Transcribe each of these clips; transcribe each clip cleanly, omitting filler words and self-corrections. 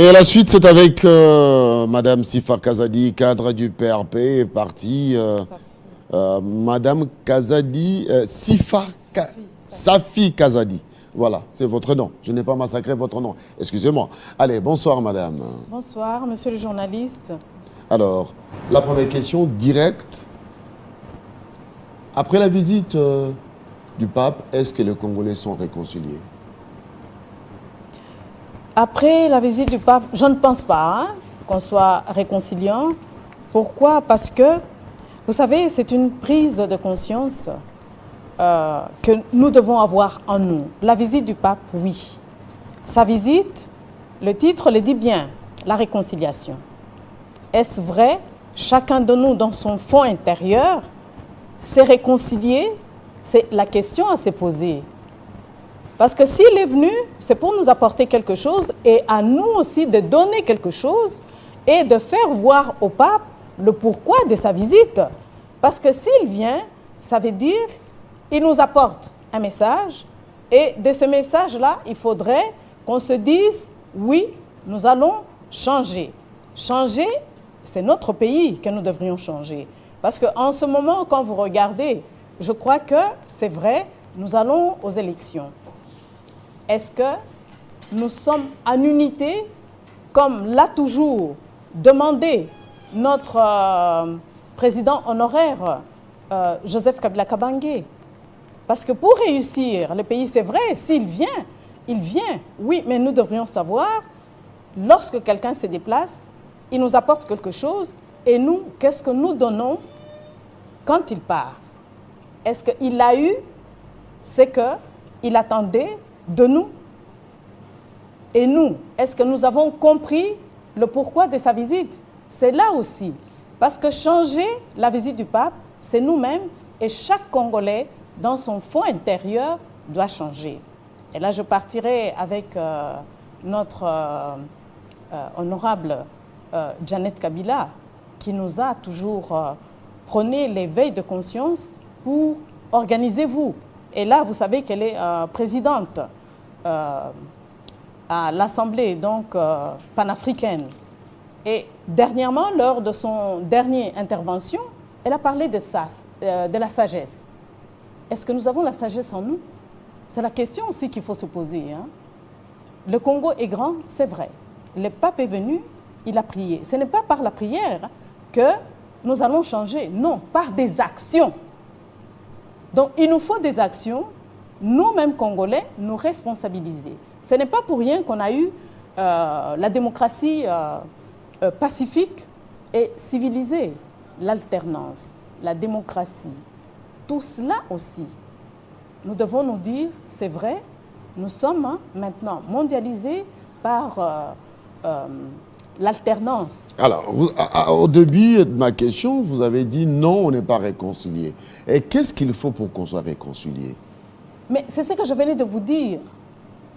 Et la suite, c'est avec Madame Sifa Kazadi, cadre du PRP, parti. Madame Kazadi, Safi Kazadi. Voilà, c'est votre nom. Je n'ai pas massacré votre nom. Excusez-moi. Allez, bonsoir, madame. Bonsoir, monsieur le journaliste. Alors, la première question, directe. Après la visite du pape, est-ce que les Congolais sont réconciliés? Après la visite du pape, je ne pense pas qu'on soit réconciliant. Pourquoi? Parce que, vous savez, c'est une prise de conscience que nous devons avoir en nous. La visite du pape, oui. Sa visite, le titre le dit bien, la réconciliation. Est-ce vrai? Chacun de nous, dans son fond intérieur, s'est réconcilié? C'est la question à se poser. Parce que s'il est venu, c'est pour nous apporter quelque chose et à nous aussi de donner quelque chose et de faire voir au pape le pourquoi de sa visite. Parce que s'il vient, ça veut dire qu'il nous apporte un message et de ce message-là, il faudrait qu'on se dise, oui, nous allons changer. Changer, c'est notre pays que nous devrions changer. Parce qu'en ce moment, quand vous regardez, je crois que c'est vrai, nous allons aux élections. Est-ce que nous sommes en unité, comme l'a toujours demandé notre président honoraire, Joseph Kabila Kabange? Parce que pour réussir, le pays, c'est vrai, s'il vient, il vient. Oui, mais nous devrions savoir, lorsque quelqu'un se déplace, il nous apporte quelque chose, et nous, qu'est-ce que nous donnons quand il part? Est-ce qu'il a eu ce qu'il attendait de nous? Et nous, est-ce que nous avons compris le pourquoi de sa visite? C'est là aussi. Parce que changer la visite du pape, c'est nous-mêmes et chaque Congolais, dans son fond intérieur, doit changer. Et là, je partirai avec notre honorable Janet Kabila, qui nous a toujours prôné l'éveil de conscience pour organisez-vous. Et là, vous savez qu'elle est présidente à l'Assemblée panafricaine. Et dernièrement, lors de son dernière intervention, elle a parlé de la sagesse. Est-ce que nous avons la sagesse en nous? C'est la question aussi qu'il faut se poser. Le Congo est grand, c'est vrai. Le pape est venu, il a prié. Ce n'est pas par la prière que nous allons changer, non, par des actions. Donc, il nous faut des actions, nous-mêmes Congolais, nous responsabiliser. Ce n'est pas pour rien qu'on a eu la démocratie pacifique et civilisée, l'alternance, la démocratie. Tout cela aussi, nous devons nous dire, c'est vrai, nous sommes maintenant mondialisés par l'alternance. Alors, au début de ma question, vous avez dit non, on n'est pas réconciliés. Et qu'est-ce qu'il faut pour qu'on soit réconciliés? Mais c'est ce que je venais de vous dire.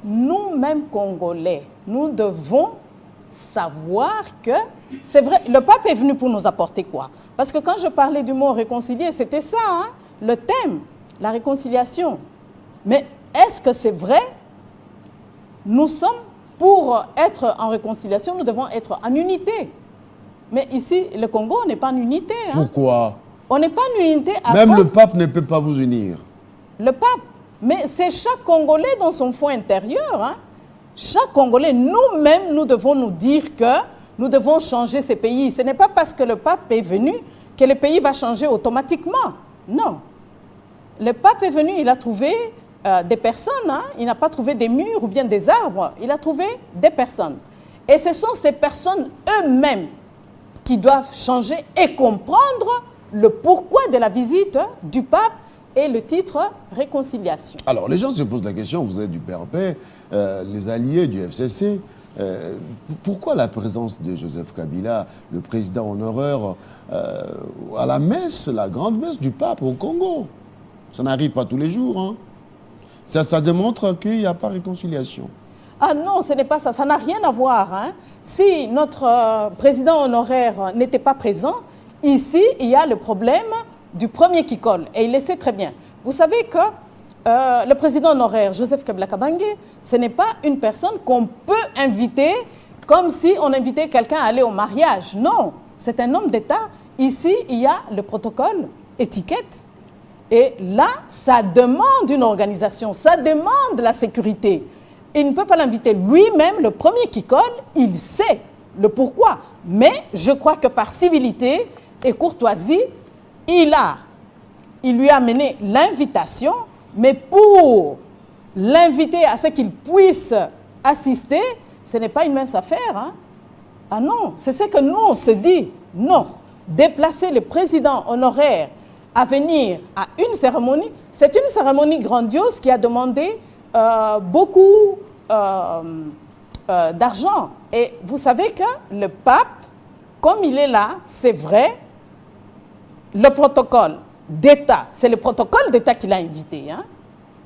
Nous-mêmes Congolais, nous devons savoir que, c'est vrai, le pape est venu pour nous apporter quoi? Parce que quand je parlais du mot réconcilier, c'était ça, le thème, la réconciliation. Mais est-ce que c'est vrai? Nous sommes, pour être en réconciliation, nous devons être en unité. Mais ici, le Congo, on n'est pas en unité. Pourquoi? On n'est pas en unité à Même le pape ne peut pas vous unir. Le pape. Mais c'est chaque Congolais dans son fond intérieur. Chaque Congolais, nous-mêmes, nous devons nous dire que nous devons changer ces pays. Ce n'est pas parce que le pape est venu que le pays va changer automatiquement. Non. Le pape est venu, il a trouvé des personnes. Il n'a pas trouvé des murs ou bien des arbres. Il a trouvé des personnes. Et ce sont ces personnes eux-mêmes qui doivent changer et comprendre le pourquoi de la visite du pape et le titre « Réconciliation ». Alors, les gens se posent la question, vous êtes du PRP, les alliés du FCC, pourquoi la présence de Joseph Kabila, le président honoraire, à la messe, la grande messe du pape au Congo? Ça n'arrive pas tous les jours. Ça démontre qu'il n'y a pas réconciliation. Ah non, ce n'est pas ça, ça n'a rien à voir. Si notre président honoraire n'était pas présent, ici, il y a le problème du premier qui colle, et il le sait très bien. Vous savez que le président honoraire, Joseph Kabila Kabange, ce n'est pas une personne qu'on peut inviter comme si on invitait quelqu'un à aller au mariage. Non, c'est un homme d'État. Ici, il y a le protocole, étiquette. Et là, ça demande une organisation, ça demande la sécurité. Il ne peut pas l'inviter lui-même, le premier qui colle, il sait le pourquoi. Mais je crois que par civilité et courtoisie, il lui a amené l'invitation, mais pour l'inviter à ce qu'il puisse assister, ce n'est pas une mince affaire. Hein? Ah non, c'est ce que nous, on se dit. Non, déplacer le président honoraire à venir à une cérémonie, c'est une cérémonie grandiose qui a demandé beaucoup d'argent. Et vous savez que le pape, comme il est là, c'est vrai, le protocole d'État, c'est le protocole d'État qui l'a invité. Hein?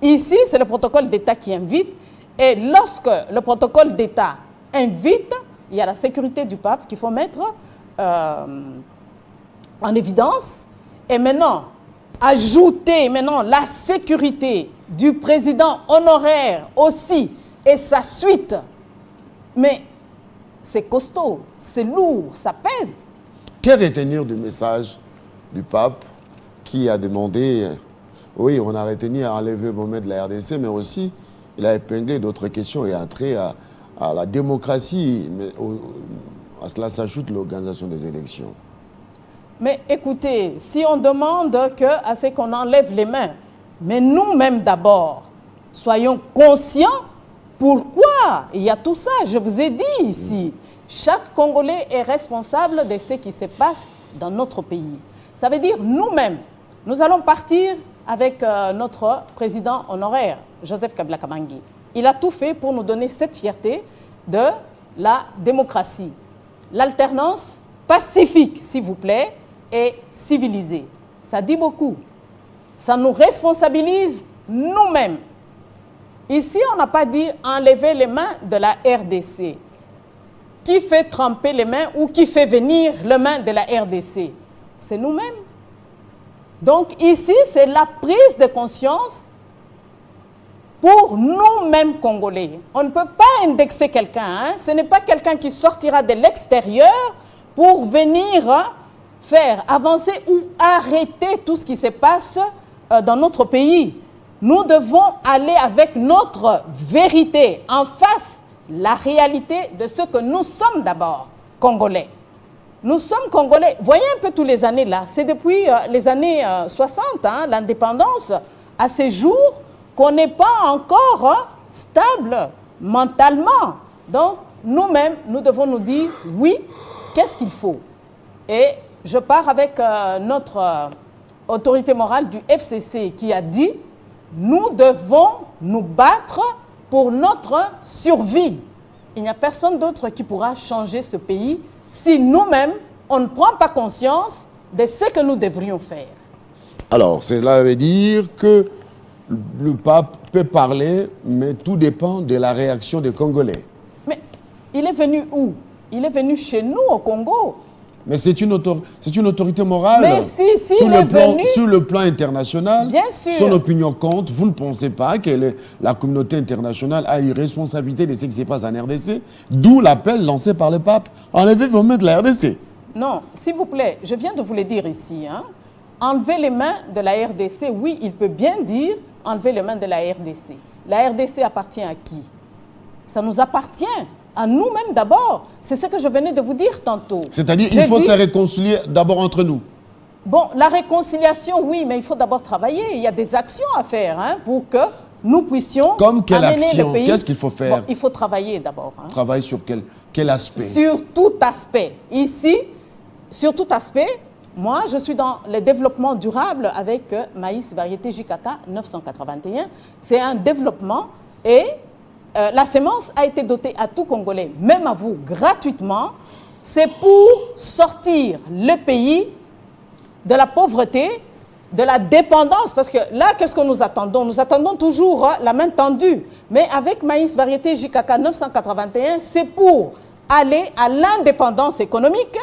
Ici, c'est le protocole d'État qui invite. Et lorsque le protocole d'État invite, il y a la sécurité du pape qu'il faut mettre en évidence. Et maintenant, ajouter maintenant la sécurité du président honoraire aussi et sa suite. Mais c'est costaud, c'est lourd, ça pèse. Que retenir du message du pape qui a demandé, oui, on a retenu à enlever Mohamed de la RDC, mais aussi il a épinglé d'autres questions et a trait à la démocratie, mais à cela s'ajoute l'organisation des élections. Mais écoutez, si on demande à ce qu'on enlève les mains, mais nous-mêmes d'abord, soyons conscients pourquoi il y a tout ça. Je vous ai dit ici, chaque Congolais est responsable de ce qui se passe dans notre pays. Ça veut dire nous-mêmes, nous allons partir avec notre président honoraire, Joseph Kabila Kabange. Il a tout fait pour nous donner cette fierté de la démocratie. L'alternance pacifique, s'il vous plaît, et civilisée. Ça dit beaucoup. Ça nous responsabilise nous-mêmes. Ici, on n'a pas dit enlever les mains de la RDC. Qui fait tremper les mains ou qui fait venir les mains de la RDC? C'est nous-mêmes. Donc ici, c'est la prise de conscience pour nous-mêmes Congolais. On ne peut pas indexer quelqu'un. Hein? Ce n'est pas quelqu'un qui sortira de l'extérieur pour venir faire avancer ou arrêter tout ce qui se passe dans notre pays. Nous devons aller avec notre vérité en face, la réalité de ce que nous sommes d'abord, Congolais. Nous sommes Congolais. Voyez un peu tous les années là. C'est depuis les années 60, hein, l'indépendance, à ces jours, qu'on n'est pas encore stable mentalement. Donc, nous-mêmes, nous devons nous dire, oui, qu'est-ce qu'il faut? Et je pars avec notre autorité morale du FCC qui a dit, nous devons nous battre pour notre survie. Il n'y a personne d'autre qui pourra changer ce pays si nous-mêmes, on ne prend pas conscience de ce que nous devrions faire. Alors, cela veut dire que le pape peut parler, mais tout dépend de la réaction des Congolais. Mais il est venu où? Il est venu chez nous, au Congo. Mais c'est une autorité morale. Mais si il est venu... Sur le plan international, bien sûr. Son opinion compte. Vous ne pensez pas que la communauté internationale a une responsabilité de ce qui se passe en RDC? D'où l'appel lancé par le pape. Enlevez vos mains de la RDC. Non, s'il vous plaît, je viens de vous le dire ici. Hein. Enlever les mains de la RDC, oui, il peut bien dire enlever les mains de la RDC. La RDC appartient à qui? Ça nous appartient. À nous-mêmes d'abord. C'est ce que je venais de vous dire tantôt. C'est-à-dire qu'il faut se réconcilier d'abord entre nous. Bon, la réconciliation, oui, mais il faut d'abord travailler. Il y a des actions à faire hein, pour que nous puissions amener le pays. Qu'est-ce qu'il faut faire? Bon, il faut travailler d'abord. Hein. Travailler sur quel aspect? Sur tout aspect. Ici, sur tout aspect, moi, je suis dans le développement durable avec maïs variété JKK 981. C'est un développement et... la semence a été dotée à tout Congolais, même à vous, gratuitement. C'est pour sortir le pays de la pauvreté, de la dépendance. Parce que là, qu'est-ce que nous attendons? Nous attendons toujours la main tendue. Mais avec maïs variété JKK 981, c'est pour aller à l'indépendance économique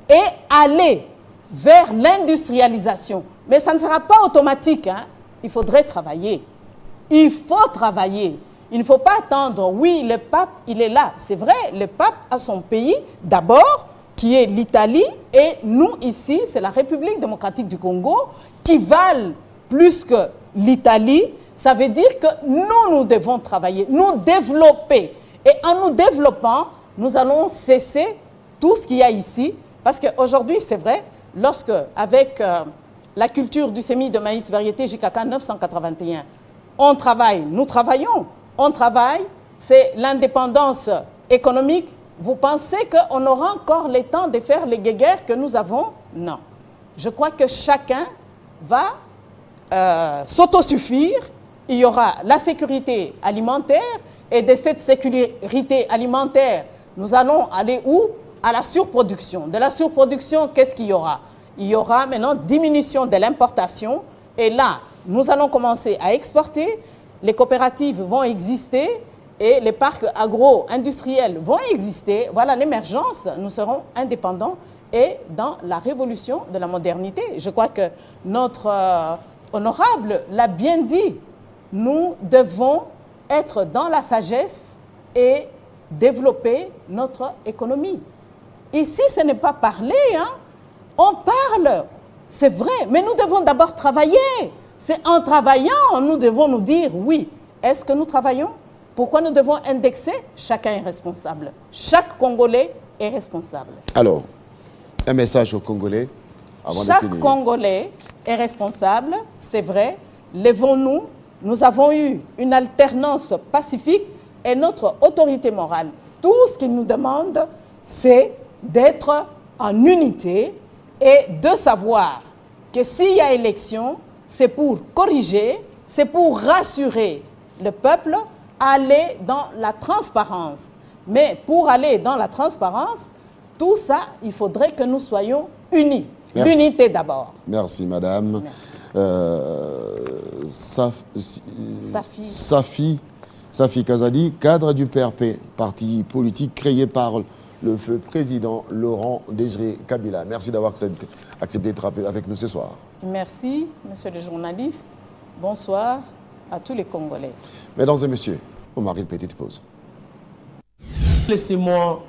et aller vers l'industrialisation. Mais ça ne sera pas automatique. Hein. Il faudrait travailler. Il faut travailler. Il ne faut pas attendre. Oui, le pape, il est là. C'est vrai, le pape a son pays d'abord, qui est l'Italie, et nous ici, c'est la République démocratique du Congo, qui valent plus que l'Italie. Ça veut dire que nous devons travailler, nous développer. Et en nous développant, nous allons cesser tout ce qu'il y a ici. Parce qu'aujourd'hui, c'est vrai, lorsque, avec la culture du semis de maïs variété JKK 981, on travaille, nous travaillons, on travaille, c'est l'indépendance économique. Vous pensez qu'on aura encore le temps de faire les guéguerres que nous avons? Non. Je crois que chacun va s'autosuffire. Il y aura la sécurité alimentaire, et de cette sécurité alimentaire, nous allons aller où? À la surproduction. De la surproduction, qu'est-ce qu'il y aura? Il y aura maintenant diminution de l'importation, et là, nous allons commencer à exporter, les coopératives vont exister, et les parcs agro-industriels vont exister. Voilà l'émergence, nous serons indépendants et dans la révolution de la modernité. Je crois que notre honorable l'a bien dit. Nous devons être dans la sagesse et développer notre économie. Ici, ce n'est pas parler, hein. On parle, c'est vrai, mais nous devons d'abord travailler. C'est en travaillant, nous devons nous dire, oui, est-ce que nous travaillons? Pourquoi nous devons indexer? Chacun est responsable. Chaque Congolais est responsable. Alors, un message aux Congolais avant de finir. Chaque Congolais est responsable, c'est vrai. Lèvons-nous. Nous avons eu une alternance pacifique et notre autorité morale. Tout ce qu'il nous demande, c'est d'être en unité et de savoir que s'il y a élection, c'est pour corriger, c'est pour rassurer le peuple, aller dans la transparence. Mais pour aller dans la transparence, tout ça, il faudrait que nous soyons unis. L'unité d'abord. Merci, madame. Merci. Safi Kazadi, cadre du PRP, parti politique créé par le feu président Laurent Désiré Kabila. Merci d'avoir accepté d'être avec nous ce soir. Merci, monsieur le journaliste. Bonsoir à tous les Congolais. Mesdames et messieurs, on marque une petite pause. Laissez-moi